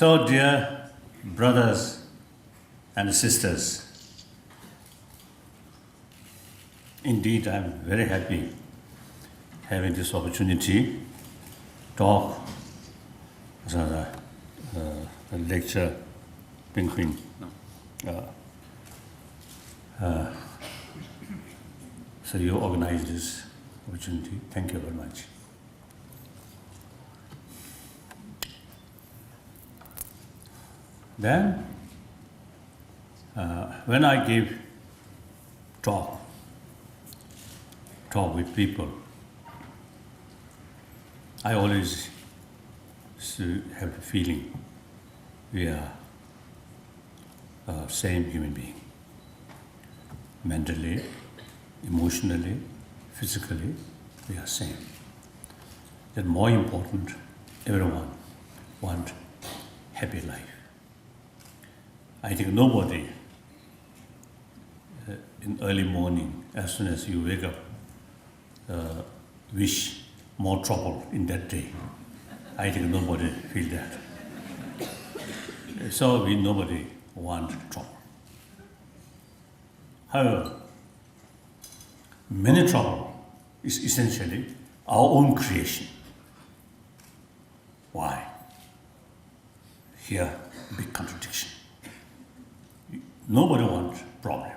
So, dear brothers and sisters, indeed I am very happy having this opportunity to talk as a lecture, Pinguin. So you organized this opportunity. Thank you very much. Then, when I give talk with people, I always have the feeling we are same human being, mentally, emotionally, physically, we are same. Yet more important, everyone want happy life. I think nobody in early morning, as soon as you wake up, wish more trouble in that day. I think nobody feel that. So nobody want trouble. However, many trouble is essentially our own creation. Why? Here, big contradiction. Nobody wants problem.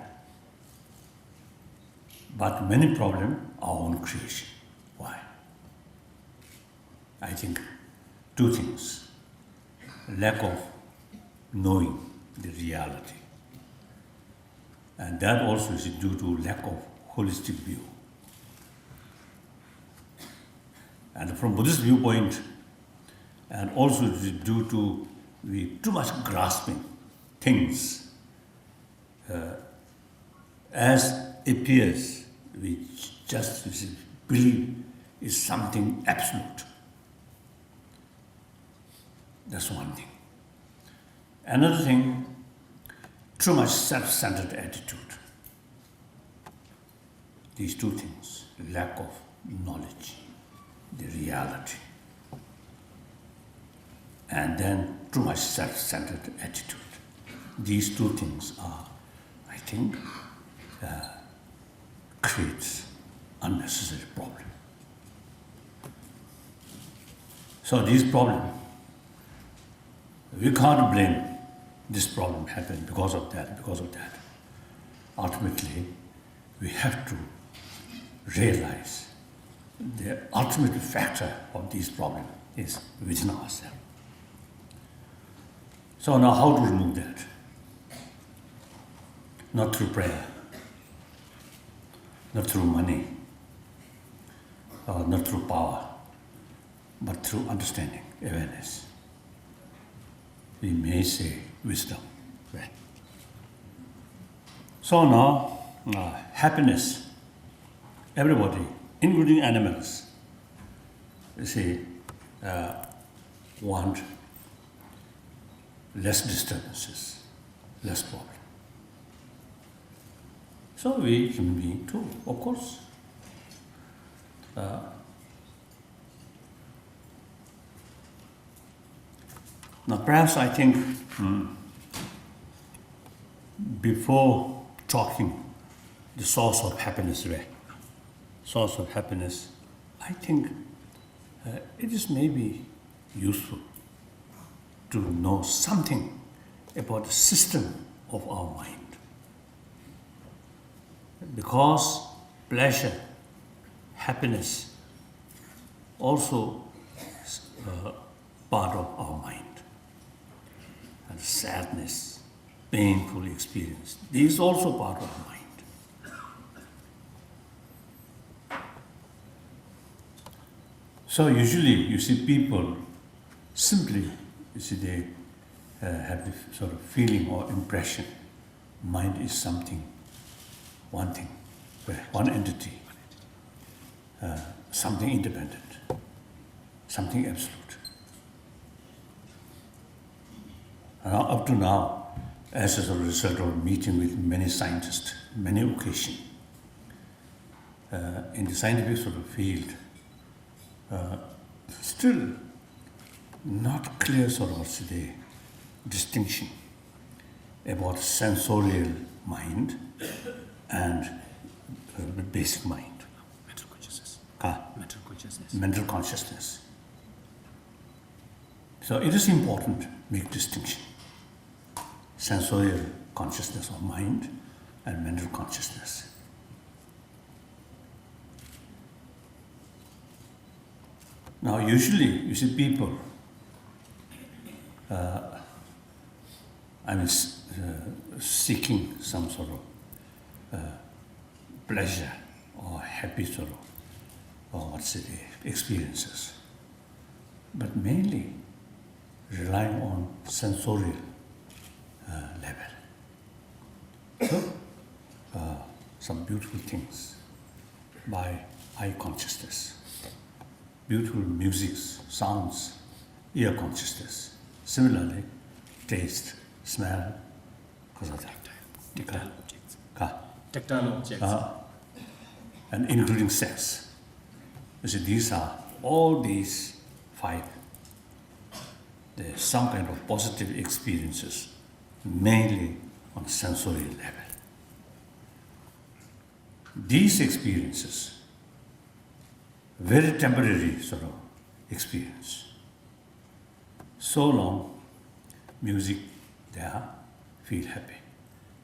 But many problems are our own creation. Why? I think two things. Lack of knowing the reality. And that also is due to lack of holistic view. And from Buddhist viewpoint, and also it is due to the too much grasping things as appears, we just believe is something absolute. That's one thing. Another thing, too much self-centered attitude. These two things, lack of knowledge, the reality, and then too much self-centered attitude. These two things are, I think, creates unnecessary problem. So these problems, we can't blame this problem happened because of that. Ultimately, we have to realize the ultimate factor of these problems is within ourselves. So now how to remove that? Not through prayer, not through money, not through power, but through understanding, awareness. We may say wisdom. Right? So now, happiness, everybody, including animals, want less disturbances, less problem. So we human beings too, of course. Now perhaps I think before talking the source of happiness, I think it is maybe useful to know something about the system of our mind. Because pleasure, happiness, also part of our mind. And sadness, painful experience, these also part of our mind. So usually you see people simply, they have the sort of feeling or impression, mind is something, one thing, one entity, something independent, something absolute. Up to now, as a result of meeting with many scientists, many occasions, in the scientific sort of field, still not clear sort of today distinction about sensorial mind and basic mind. Mental consciousness. Mental consciousness. Mental consciousness. So it is important to make distinction. Sensorial consciousness of mind and mental consciousness. Now usually you see people, seeking some sort of pleasure or happy sort of, or experiences, but mainly relying on sensorial level. So, some beautiful things by eye consciousness, beautiful musics, sounds, ear consciousness. Similarly, taste, smell, Tactile objects. Tactile objects. And including sex. You see, all these five, there's some kind of positive experiences, mainly on sensorial level. These experiences, very temporary sort of experience. So long, music there, feel happy.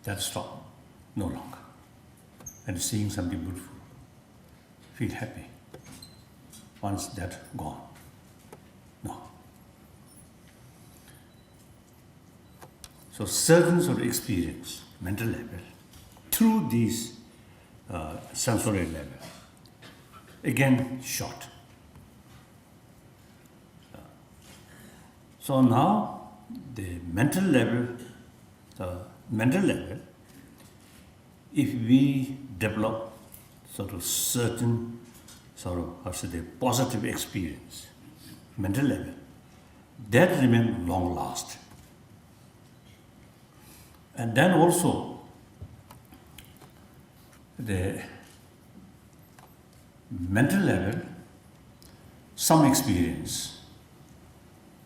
That stop, no longer. And seeing something beautiful, feel happy. Once that gone, no. So certain sort of experience, mental level, through these sensorial level, again short. So now the mental level, if we develop sort of certain sort of positive experience, mental level, that remains long last. And then also the mental level, some experience,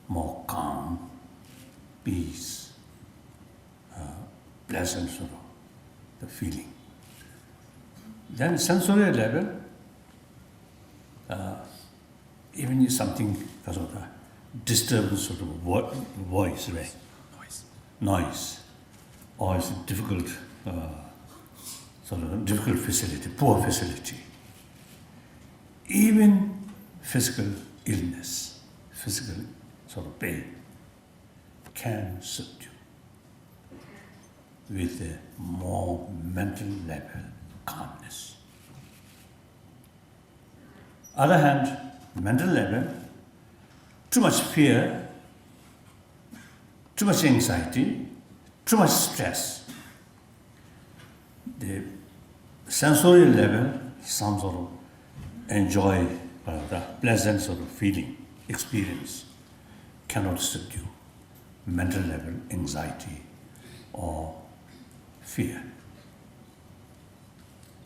more calm, peace, pleasant sort of the feeling. Then sensorial level, even something because of the disturbance of the voice, right? Noise. Or it's a difficult, difficult facility, poor facility. Even physical illness, physical sort of pain can subdue with a more mental level calmness. Other hand, mental level, too much fear, too much anxiety, too much stress. The sensorial level, some sort of enjoy, pleasant sort of feeling, experience, cannot subdue mental level anxiety or fear.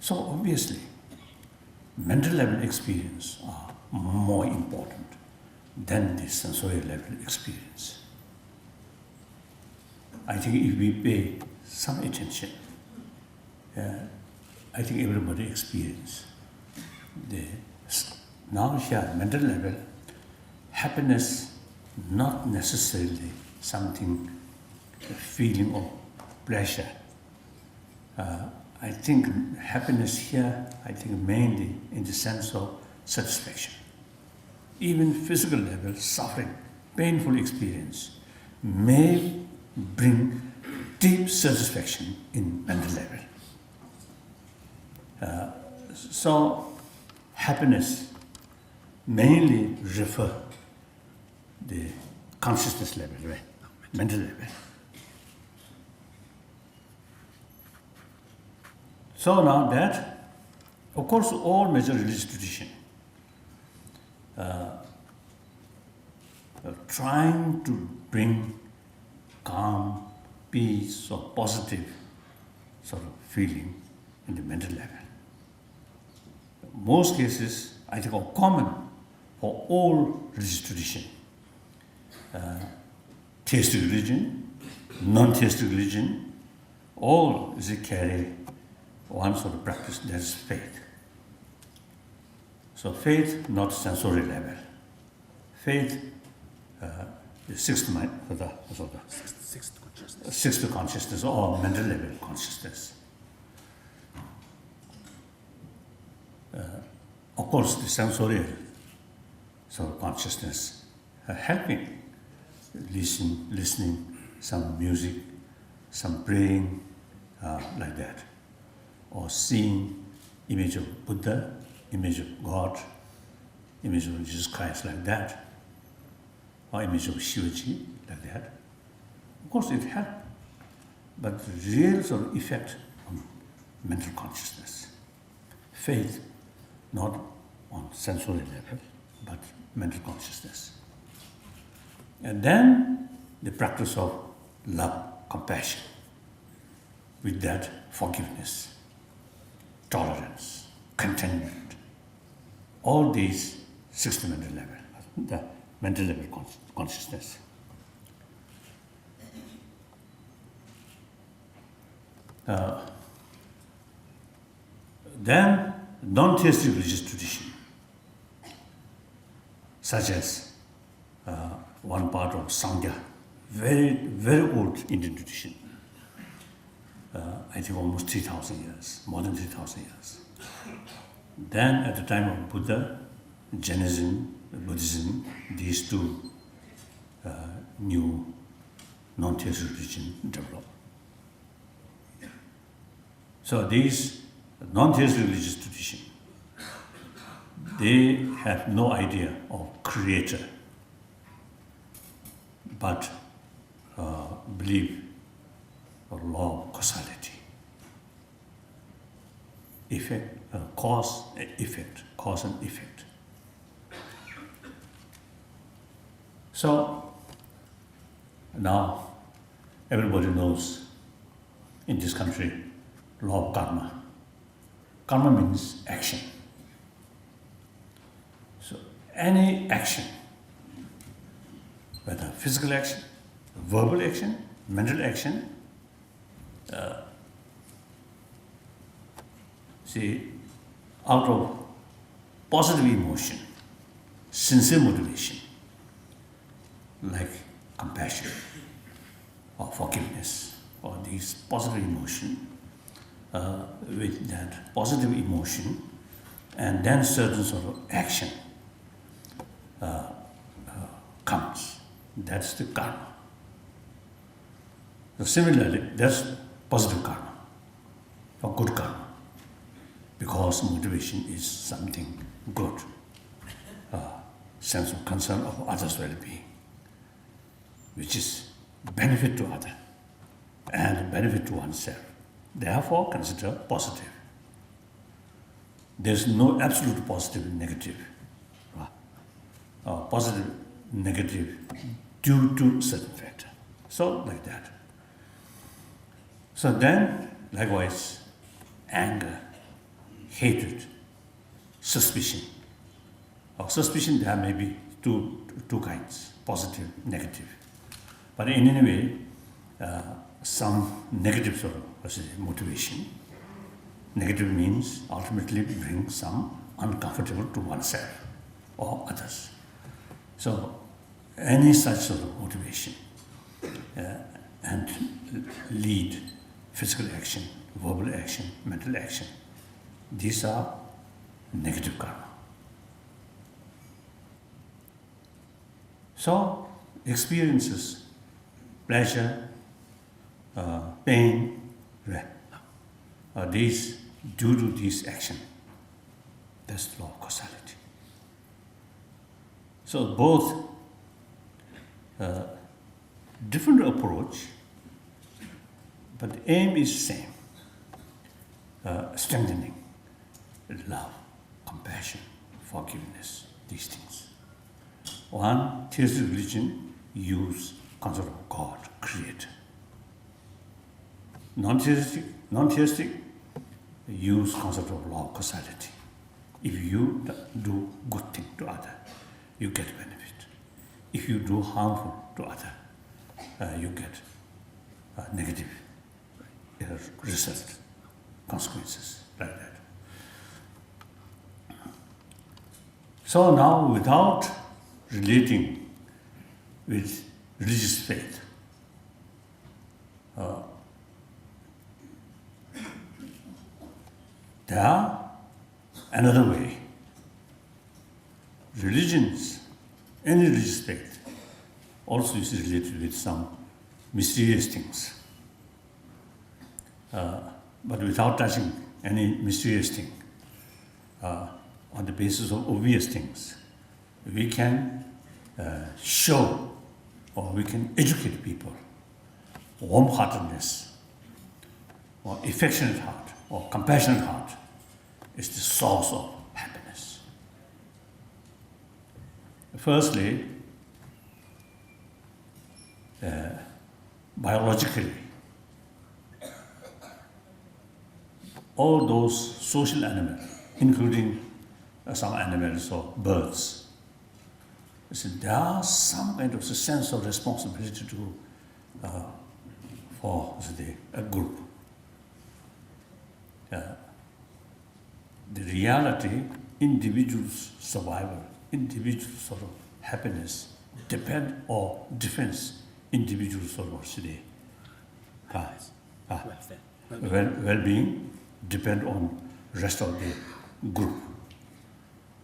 So obviously, mental level experience are more important than the sensorial level experience. I think if we pay some attention, I think everybody experience the now here mental level happiness, not necessarily something a feeling of pleasure. I think happiness here, I think mainly in the sense of satisfaction. Even physical level, suffering, painful experience may bring deep satisfaction in mental level. So happiness mainly refer the consciousness level, right? Mental level. So now that, of course, all major religious traditions trying to bring calm, peace, or positive sort of feeling in the mental level. Most cases, I think, are common for all religious traditions. Theistic religion, non-theistic religion, all they carry one sort of practice, that is faith. So faith, not sensory level. Faith, the sixth mind, Sixth consciousness. sixth consciousness or mental level consciousness. Of course, the sensorial sort of consciousness helping, listening, some music, some praying, like that, or seeing image of Buddha, image of God, image of Jesus Christ, like that, or image of Shivaji, like that. Of course, it helps, but the real sort of effect on mental consciousness, faith, not on sensory level, but mental consciousness. And then the practice of love, compassion, with that forgiveness, tolerance, contentment, all these sixth mental level, the mental level consciousness. Then non-theistic religious tradition, such as one part of Sangha, very, very old Indian tradition, I think almost 3,000 years, more than 3,000 years. Then at the time of Buddha, Jainism, Buddhism, these two new non-theistic religion developed. So these non-theistic religious tradition, they have no idea of creator, but believe a law of causality. Effect, cause, effect, cause and effect. So now everybody knows in this country law of karma. Karma means action. So any action, whether physical action, verbal action, mental action, see, out of positive emotion, sincere motivation, like compassion or forgiveness, or these positive emotion, with that positive emotion, and then certain sort of action comes. That's the karma. So similarly, that's positive karma or good karma, because motivation is something good, sense of concern of others' well-being, which is benefit to other and benefit to oneself. Therefore, consider positive. There's no absolute positive and negative. Positive, negative, due to certain factor. So, like that. So then, likewise, anger, hatred, suspicion. Of suspicion, there may be two kinds, positive, negative. But in any way, some negative sort of motivation. Negative means ultimately bring some uncomfortable to oneself or others. So any such sort of motivation and lead physical action, verbal action, mental action, these are negative karma. So experiences, pleasure, pain, these due to this action. That's law of causality. So both different approach, but the aim is same. Strengthening love, compassion, forgiveness, these things. One theistic religion use concept of God, creator. Non-theistic use concept of law of causality. If you do good thing to other, you get benefit. If you do harmful to other, you get negative result, consequences like that. So now, without relating with religious faith, there are another way. Religions, any religious faith, also is related with some mysterious things. But without touching any mysterious thing, on the basis of obvious things, we can show or we can educate people. Warm-heartedness or affectionate heart or compassionate heart is the source of happiness. Firstly, biologically, all those social animals, including some animals or birds, there are some kind of sense of responsibility to for a group. The reality, individual's survival, individual sort of happiness depend or defense individual sort of well-being depend on rest of the group.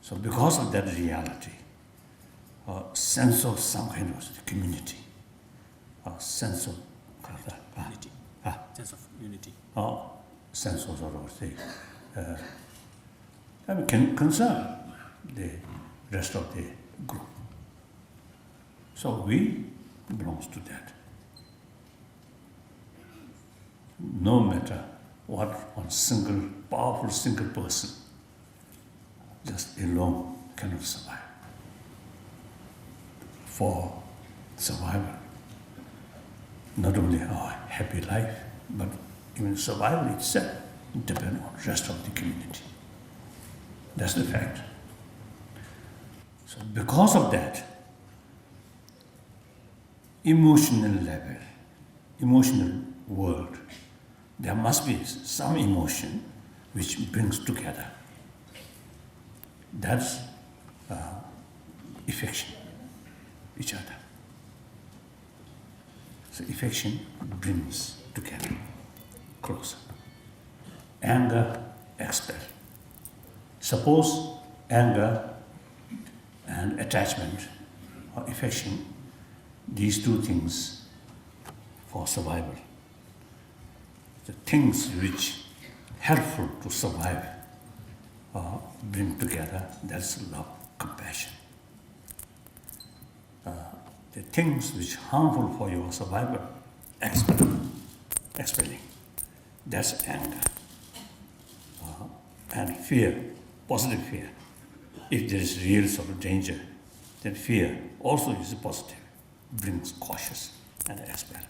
So because of that reality, a sense of some kind of community, a sense of Unity. Sense of unity. Sense of sort of can concern the rest of the group. So we belongs to that. No matter what one single, powerful single person just alone cannot survive. For survival, not only our happy life, but even survival itself depends on the rest of the community. That's the fact. So because of that, emotional level, emotional world, there must be some emotion which brings together. That's affection, each other. So affection brings together, closer. Anger, expel. Suppose anger and attachment or affection, these two things for survival, the things which helpful to survive bring together, that's love, compassion. The things which harmful for your survival, expelling, that's anger. And fear, positive fear. If there is real sort of danger, then fear also is positive, brings cautious and expel.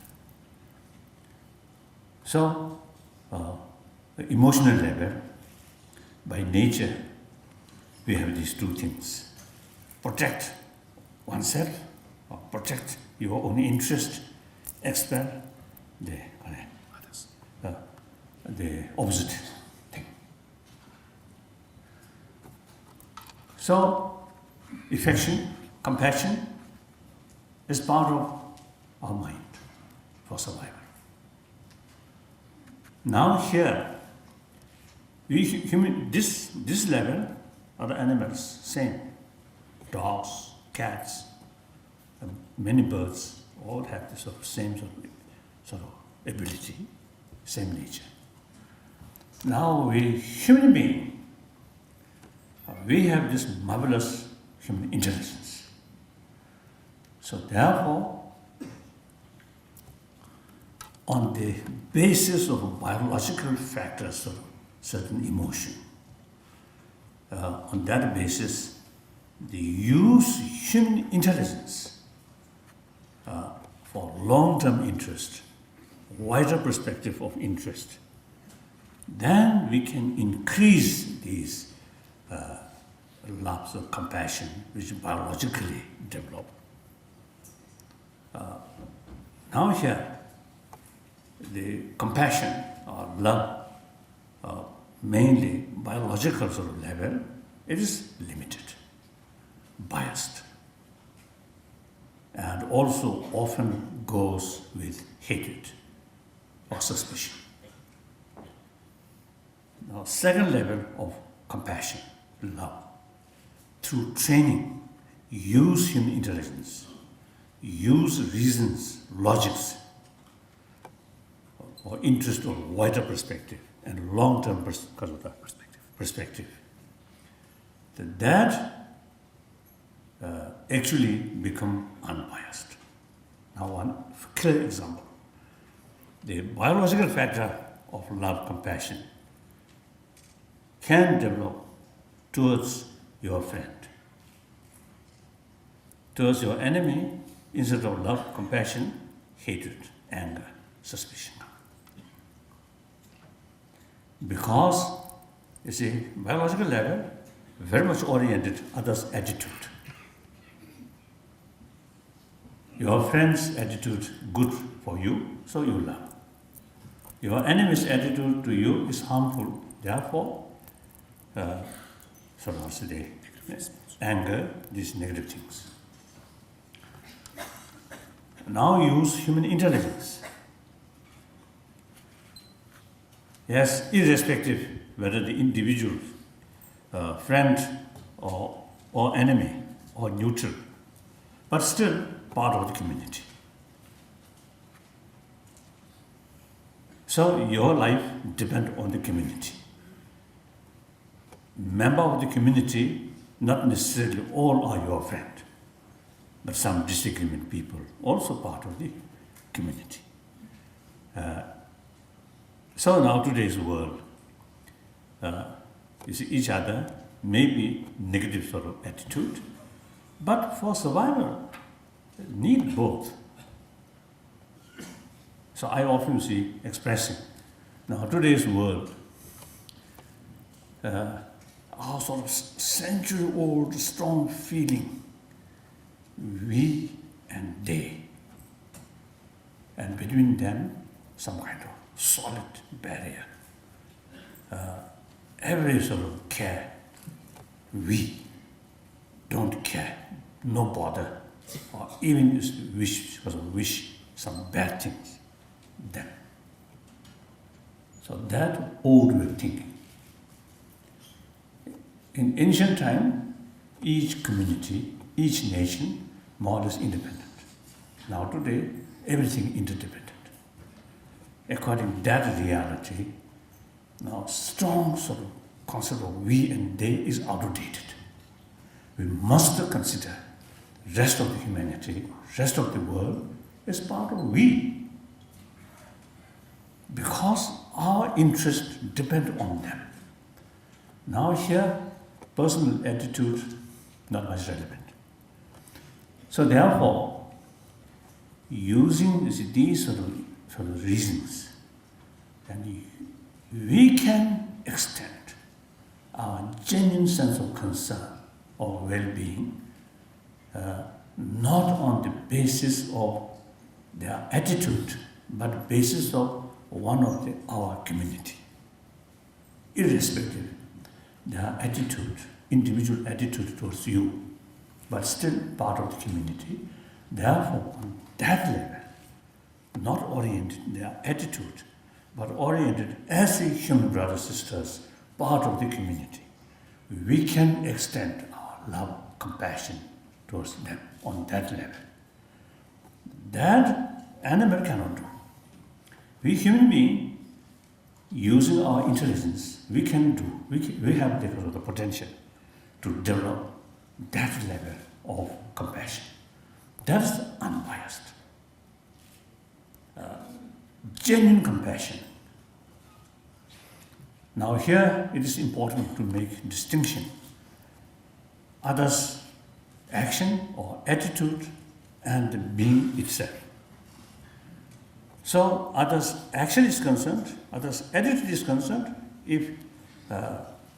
So, the emotional level, by nature, we have these two things. Protect oneself, or protect your own interest, expel the opposite thing. So, affection, compassion is part of our mind for survival. Now here, we human, this level, other animals, same. Dogs, cats, many birds, all have this same sort of ability, same nature. Now we human being, we have this marvelous human intelligence. So therefore, on the basis of biological factors of certain emotion, on that basis, they use human intelligence for long-term interest, wider perspective of interest. Then we can increase these loves of compassion which biologically develop. Now here, the compassion or love, mainly biological sort of level, it is limited, biased, and also often goes with hatred or suspicion. Now, second level of compassion, love, through training, use human intelligence, use reasons, logics, or interest or wider perspective and long-term perspective. That actually become unbiased. Now, one clear example. The biological factor of love, compassion can develop towards your friend. Towards your enemy, instead of love, compassion, hatred, anger, suspicion. Because, you see, biological level, very much oriented others' attitude. Your friend's attitude good for you, so you love. Your enemy's attitude to you is harmful, therefore, anger, these negative things. Now use human intelligence. Yes, irrespective whether the individual, friend or enemy or neutral, but still part of the community. So your life depends on the community. Member of the community, not necessarily all are your friend, but some disagreement people, also part of the community. So now today's world, you see each other may be negative sort of attitude, but for survival, need both. So I often see expressing, now today's world, our sort of century-old strong feeling, we and they, and between them, some kind of solid barrier. Every sort of care, we don't care, no bother, or even wish some bad things, them. So that old way of thinking. In ancient time, each community, each nation, more or less independent. Now today, everything interdependent. According to that reality, now strong sort of concept of we and they is outdated. We must consider rest of the humanity, rest of the world as part of we. Because our interests depend on them. Now here, personal attitude, not much relevant. So therefore, using these sort of reasons, and we can extend our genuine sense of concern or well-being, not on the basis of their attitude, but basis of one of our community. Irrespective their attitude, individual attitude towards you, but still part of the community. Therefore, on that level, not oriented their attitude, but oriented as a human brothers and sisters, part of the community. We can extend our love, compassion towards them on that level. That animal cannot do. We human beings, using our intelligence, we can do, we have the potential to develop that level of compassion. That is unbiased. Genuine compassion. Now here it is important to make distinction. Others' action or attitude and the being itself. So others' action is concerned, others' attitude is concerned, if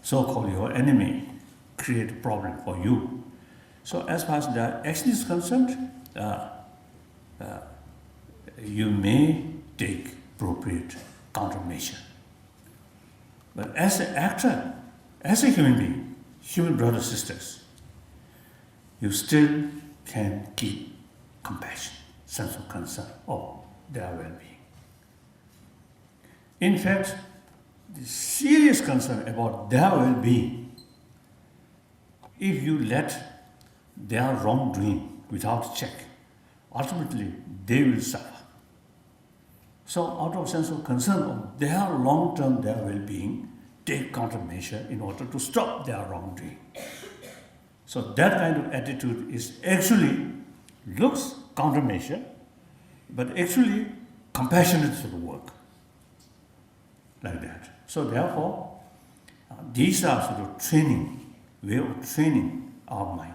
so-called your enemy create a problem for you. So as far as the action is concerned, you may take pro appropriate countermeasure. But as an actor, as a human being, human brothers and sisters, you still can keep compassion, sense of concern of their well-being. In fact, the serious concern about their well-being, if you let their wrongdoing without check, ultimately they will suffer. So out of sense of concern of their long-term, their well-being, take countermeasure in order to stop their wrongdoing. So that kind of attitude is actually, looks countermeasure, but actually compassionate sort of work. Like that. So therefore, these are sort of training, way of training our mind.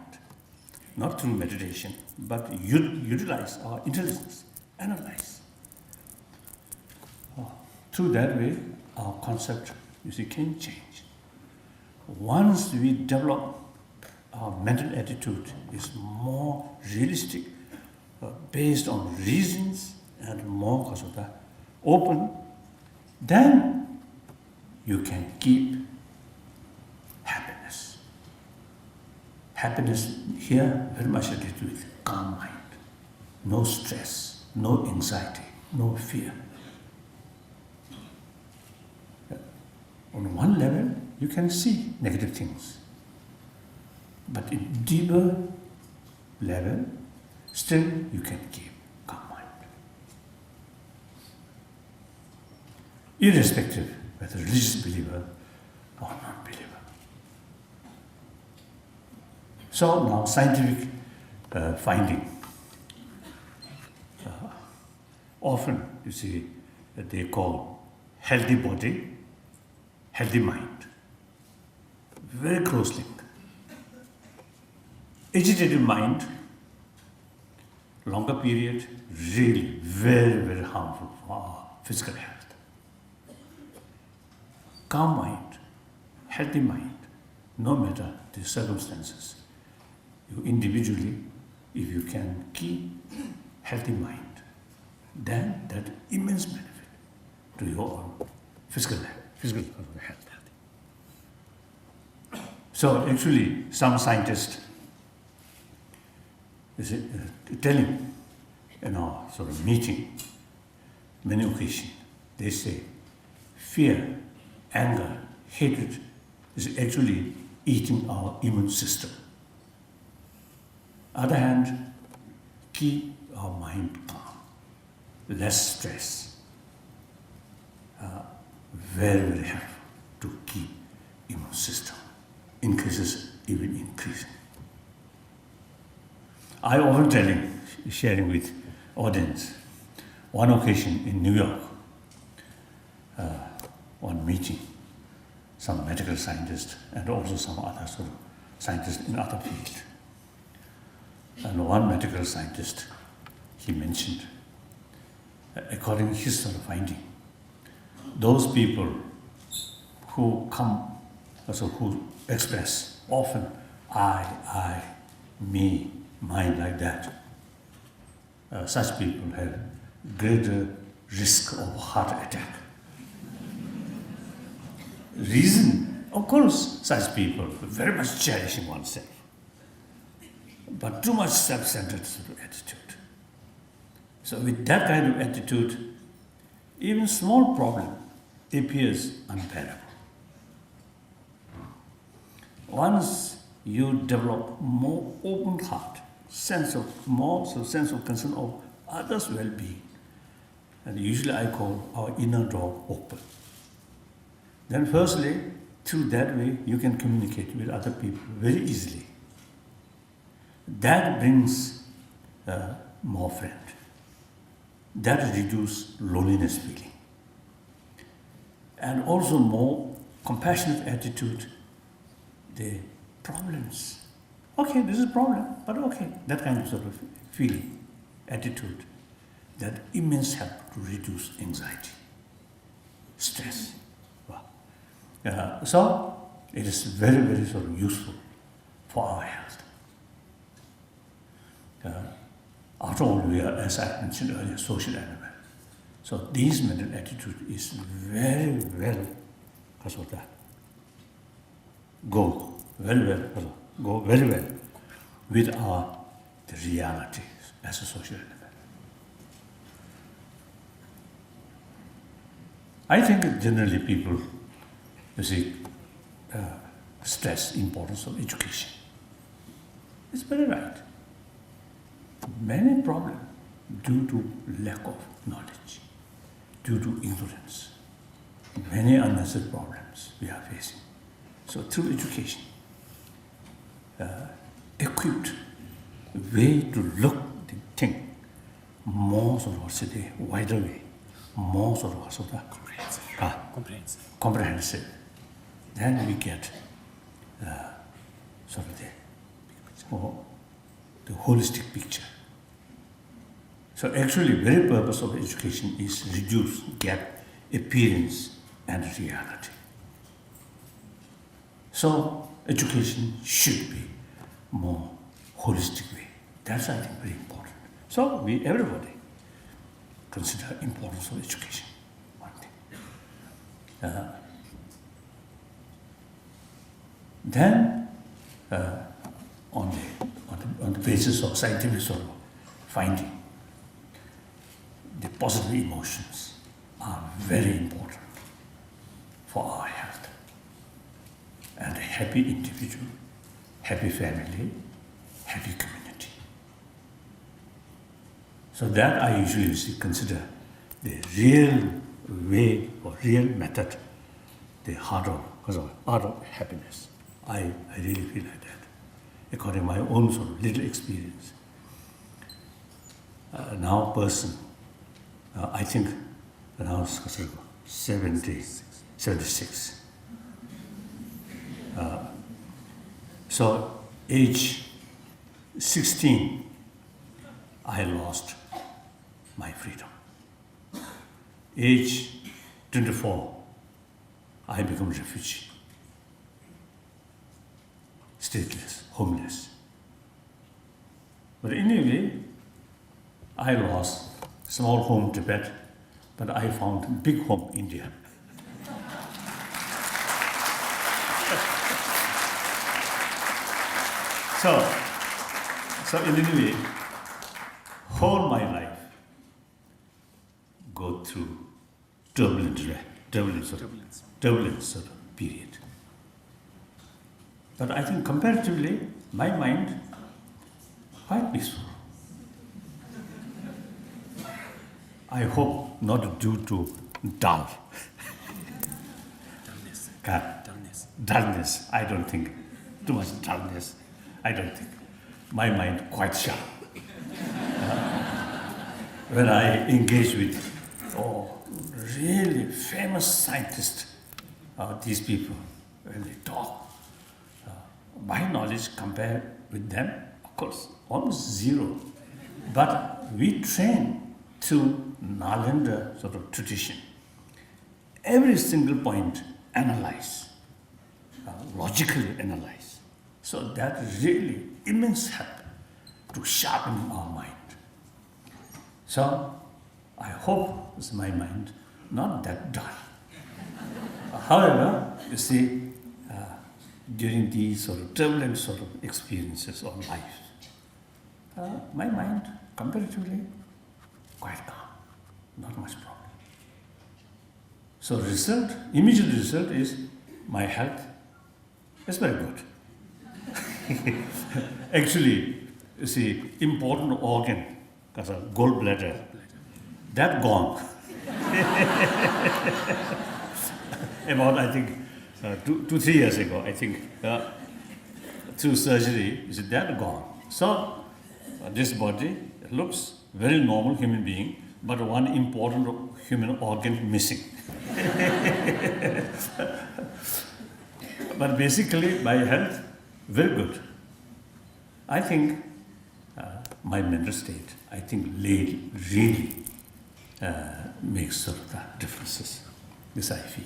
Not through meditation, but utilize our intelligence, analyze. Through that way, our concept, you see, can change. Once we develop our mental attitude is more realistic, based on reasons and more because of that, open, then you can keep happiness. Happiness here very much related with calm mind. No stress, no anxiety, no fear. On one level, you can see negative things. But in deeper level, still you can keep calm mind. Irrespective whether religious believer or non-believer. So now scientific finding. Often you see that they call healthy body, healthy mind. Very close link. Agitated mind, longer period, really very, very harmful for our physical health. Calm mind, healthy mind, no matter the circumstances, you individually, if you can keep healthy mind, then that immense benefit to your own physical health. So actually, some scientists is telling in our sort of meeting, many occasions, they say fear, anger, hatred is actually eating our immune system. Other hand, keep our mind calm, less stress. Very, very helpful to keep immune system. Increases, even increasing. I often sharing with audience, one occasion in New York, one meeting, some medical scientists and also some other sort of scientists in other fields. And one medical scientist, he mentioned, according to his sort of finding, those people who come, also who express often I, me, mine like that, such people have greater risk of heart attack. Reason, of course, such people very much cherishing oneself, but too much self-centered sort of attitude. So with that kind of attitude, even small problem appears unbearable. Once you develop more open heart, sense of concern of others' well-being, and usually I call our inner door open. Then firstly, through that way, you can communicate with other people very easily. That brings more friend. That reduces loneliness feeling. And also more compassionate attitude, the problems. Okay, this is a problem, but okay. That kind of sort of feeling, attitude, that immense help to reduce anxiety, stress. Wow. So it is very, very sort of useful for our health. After all, we are, as I mentioned earlier, social animal. So this mental attitude is very well, because of that, go very well with our the reality as a social element. I think generally people, you see, stress importance of education. It's very right. Many problems due to lack of knowledge, due to ignorance. Many unnecessary problems we are facing. So through education, equipped way to look the thing more sort of say wider way, more sort of comprehensive. Then we get sort of the holistic picture. So actually, very purpose of education is reduce gap appearance and reality. So education should be more holistic way. That's I think very important. So we everybody consider importance of education. One thing. Then on the basis of scientific sort of finding, the positive emotions are very important for our health. And a happy individual, happy family, happy community. So that I usually consider the real way or real method, the art of happiness. I really feel like that, according to my own sort of little experience. Now person, I think around 76. So age 16, I lost my freedom. Age 24, I become refugee, stateless, homeless. But anyway, I lost small home Tibet, but I found big home India. So in any way, whole my life go through turbulent sort of period. But I think comparatively, my mind quite peaceful. I hope not due to dullness. Dullness. I don't think too much dullness. I don't think. My mind quite sharp. When I engage with really famous scientists, these people, when they talk, my knowledge compared with them, of course, almost zero. But we train through Nalanda sort of tradition. Every single point analyze, logically analyze. So that really immense help to sharpen our mind. So I hope it's my mind not that dull. However, you see, during these sort of turbulent sort of experiences of life, my mind comparatively quite calm, not much problem. So immediate result is my health is very good. Actually, you see, important organ, because a gallbladder, that gone. About, I think, 2-3 years ago, I think, through surgery, is that gone. So, this body looks very normal human being, but one important human organ missing. But basically, my health, very good. I think my mental state, I think really makes sort of the differences. This I feel.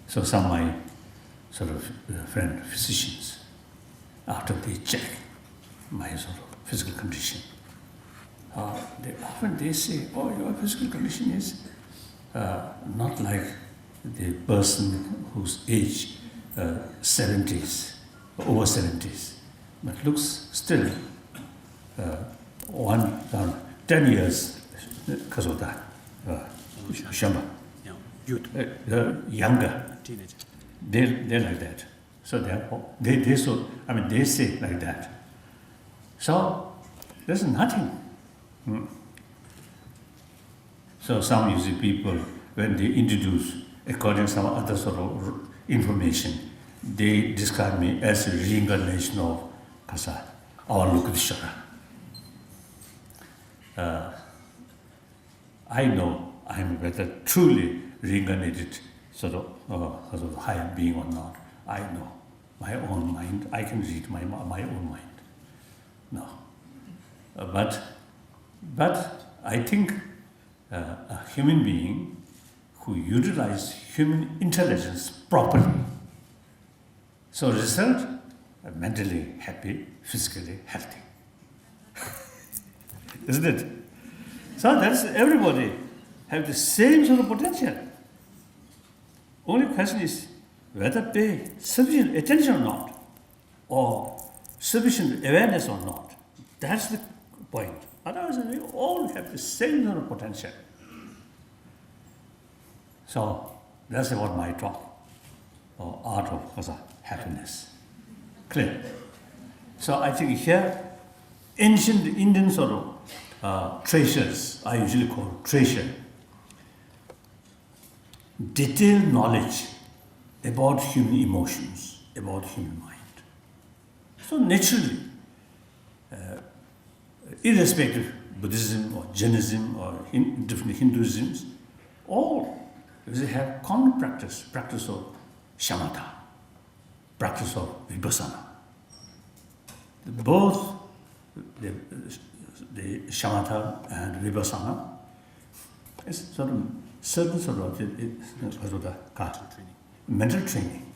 So some of my sort of friend physicians, after they check my sort of physical condition, Often they say, oh, your physical condition is not like the person whose age 70s, over 70s, but looks still 10 years because of that. Shamba. Yeah. Youth. Younger. Teenager. They're like that. So they say like that. So there's nothing. So some you see people, when they introduce, according to some other sort of information, they describe me as a reincarnation of Kasa, our Lokavishara. I know I'm whether truly reincarnated sort of higher being or not. I know my own mind. I can read my own mind. No, but I think a human being who utilizes human intelligence properly. So result, mentally happy, physically healthy. Isn't it? So that's everybody have the same sort of potential. Only question is whether pay sufficient attention or not, or sufficient awareness or not. That's the point. Otherwise, we all have the same sort of potential. So that's about my talk, or art of happiness. Clear? So I think here, ancient Indian sort of treasures, I usually call treasure, detailed knowledge about human emotions, about human mind. So naturally, irrespective of Buddhism or Jainism or different Hinduisms, all they have common practice of shamatha, practice of vipassana. Both the shamatha and vipassana is sort of certain sort of mental training.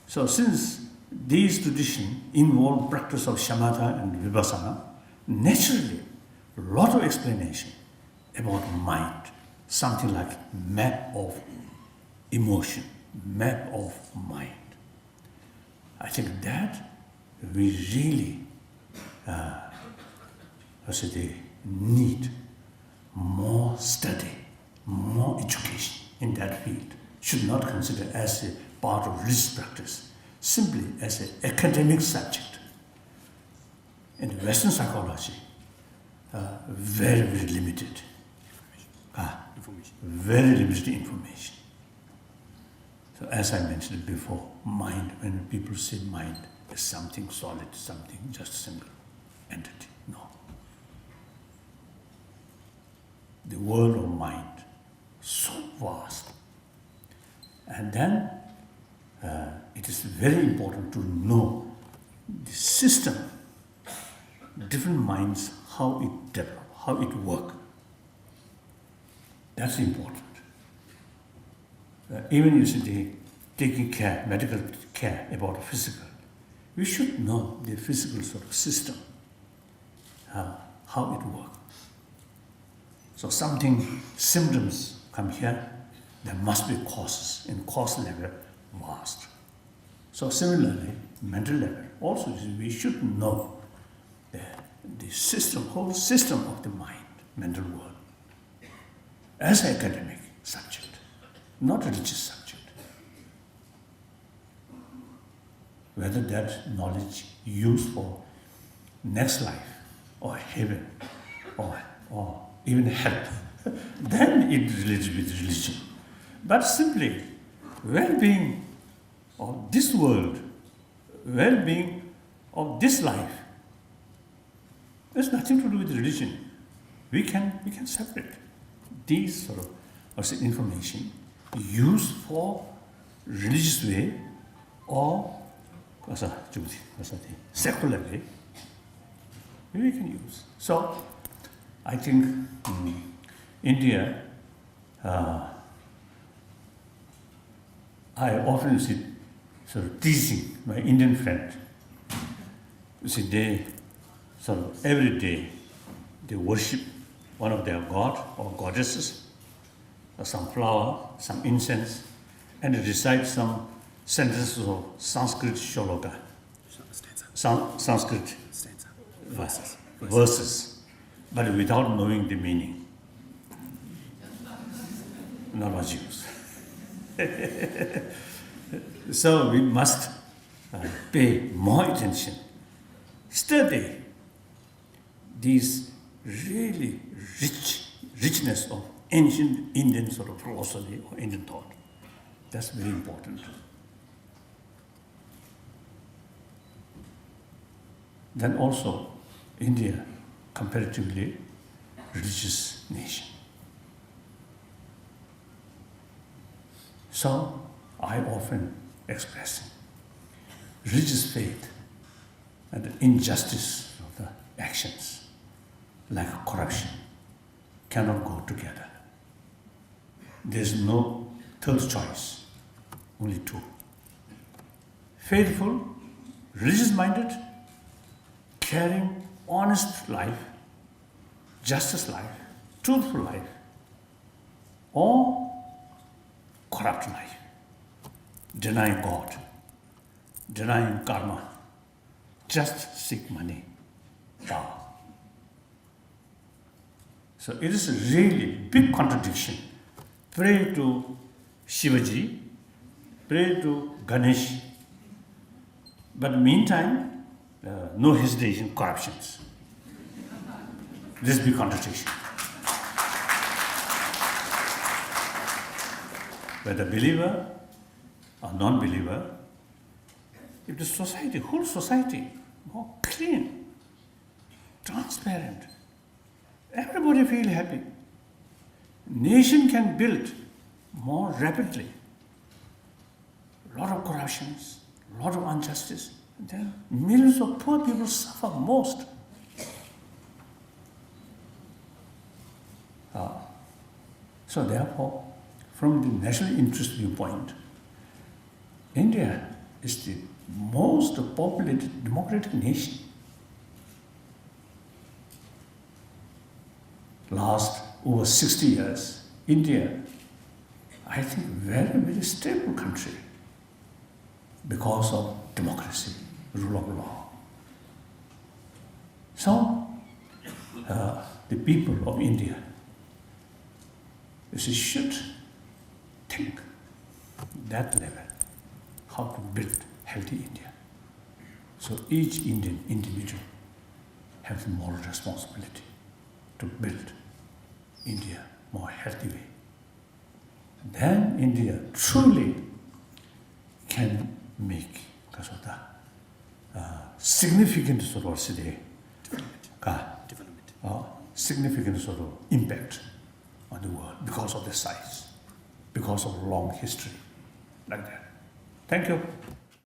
So since these traditions involve practice of shamatha and vipassana, naturally, a lot of explanation about mind, something like map of emotion, map of mind. I think that we really need more study, more education in that field. Should not consider as a part of religious practice, simply as an academic subject. In Western psychology, very, very limited. Very limited information. So as I mentioned before, mind, when people say mind is something solid, something just single entity. No. The world of mind, so vast. And then it is very important to know the system, different minds, how it develops, how it works. That's important. Even you see taking care, medical care about physical, we should know the physical sort of system, how it works. So something, symptoms come here, there must be causes, and cause level vast. So similarly, mental level, also we should know the system, whole system of the mind, mental world, as an academic subject, not religious subject. Whether that knowledge used for next life, or heaven, or even hell, then it relates with religion. But simply, well-being of this world, well-being of this life, there's nothing to do with religion. We can separate these sort of information used for religious way or secular way. We can use. So I think India, I often see sort of teasing my Indian friend. You see, they sort of every day they worship one of their god or goddesses, or some flower, some incense, and they recite some sentences of Sanskrit shloka, Sanskrit Stanza. verses, but without knowing the meaning. Not our Jews. So we must pay more attention, study these really richness of ancient Indian sort of philosophy or Indian thought. That's very important. Then also, India, comparatively religious nation. So I often express religious faith and the injustice of the actions, like corruption, cannot go together. There's no third choice, only two. Faithful, religious-minded, caring, honest life, justice life, truthful life, or corrupt life, denying God, denying karma, just seek money, power. So it is a really big contradiction. Pray to Shivaji, pray to Ganesh, but meantime, no hesitation, corruptions. This big contradiction. Whether believer or non-believer, if the society, whole society, more clean, transparent, everybody feel happy. Nation can build more rapidly. A lot of corruptions, a lot of injustice. Then millions of poor people suffer most. So therefore, from the national interest viewpoint, India is the most populated democratic nation. Last over 60 years, India, I think, very, very stable country because of democracy, rule of law. So, the people of India should think that level, how to build healthy India. So each Indian individual has a moral responsibility to build India more healthy way. Then India truly can make significant sort of significant sort of impact on the world because of the size, because of long history, like that. Thank you.